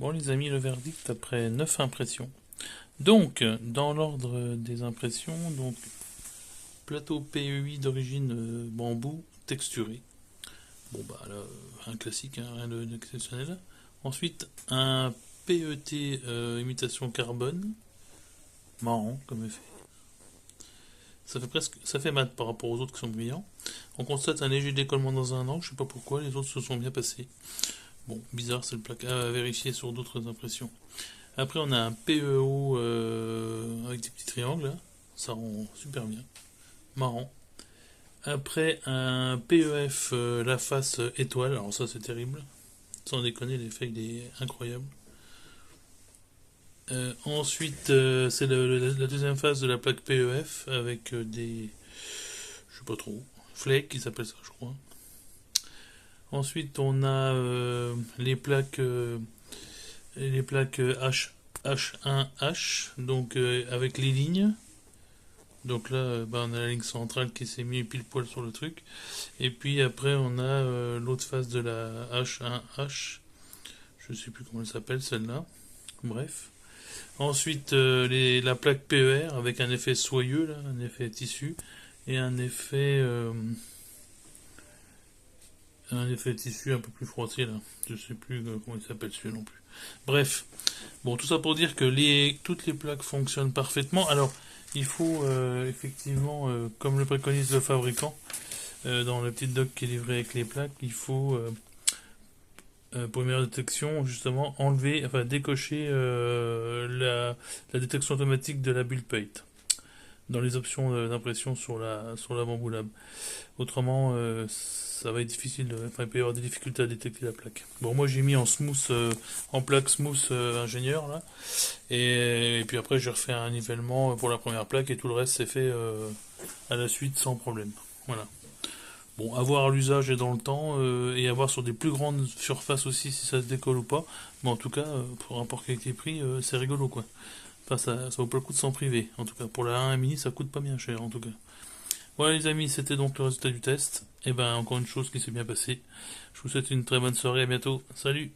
Bon les amis, le verdict après 9 impressions. Donc, dans l'ordre des impressions, donc plateau PE8 d'origine bambou texturé. Bon bah là, un classique, hein, rien d'exceptionnel. Ensuite, un PET imitation carbone. Marrant comme effet. Ça fait mat par rapport aux autres qui sont brillants. On constate un léger décollement dans un angle, je sais pas pourquoi, les autres se sont bien passés. Bon, bizarre, c'est le placard à vérifier sur d'autres impressions. Après, on a un PEO avec des petits triangles, là. Ça rend super bien. Marrant. Après, un PEF, la face étoile. Alors ça, c'est terrible. Sans déconner, l'effet, il est incroyable. Ensuite, c'est la deuxième phase de la plaque PEF avec des... Je sais pas trop. Flake, qui s'appelle ça, je crois. Ensuite, on a les plaques H1H, donc avec les lignes. Donc là, on a la ligne centrale qui s'est mise pile poil sur le truc. Et puis après, on a l'autre face de la H1H. Je sais plus comment elle s'appelle celle-là. Bref. Ensuite, la plaque PER avec un effet soyeux, là, un effet tissu. Et un effet tissu un peu plus froissé, là. Je sais plus comment il s'appelle celui-là non plus. Bref. Bon, tout ça pour dire que toutes les plaques fonctionnent parfaitement. Alors, il faut effectivement, comme le préconise le fabricant, dans le petit doc qui est livré avec les plaques, il faut, pour une meilleure détection, justement, décocher la détection automatique de la build plate dans les options d'impression sur la Bamboo Lab. Autrement, ça va être difficile, il peut y avoir des difficultés à détecter la plaque. Bon, moi j'ai mis en smooth, en plaque smooth ingénieur là, et puis après j'ai refait un nivellement pour la première plaque et tout le reste c'est fait à la suite sans problème. Voilà. Bon, à voir à l'usage et dans le temps, et à voir sur des plus grandes surfaces aussi si ça se décolle ou pas. Mais en tout cas, pour un rapport qualité-prix, c'est rigolo quoi. Enfin, ça vaut pas le coup de s'en priver. En tout cas, pour la 1 mini, ça coûte pas bien cher en tout cas. Voilà les amis, c'était donc le résultat du test. Et ben encore une chose qui s'est bien passée. Je vous souhaite une très bonne soirée, à bientôt. Salut!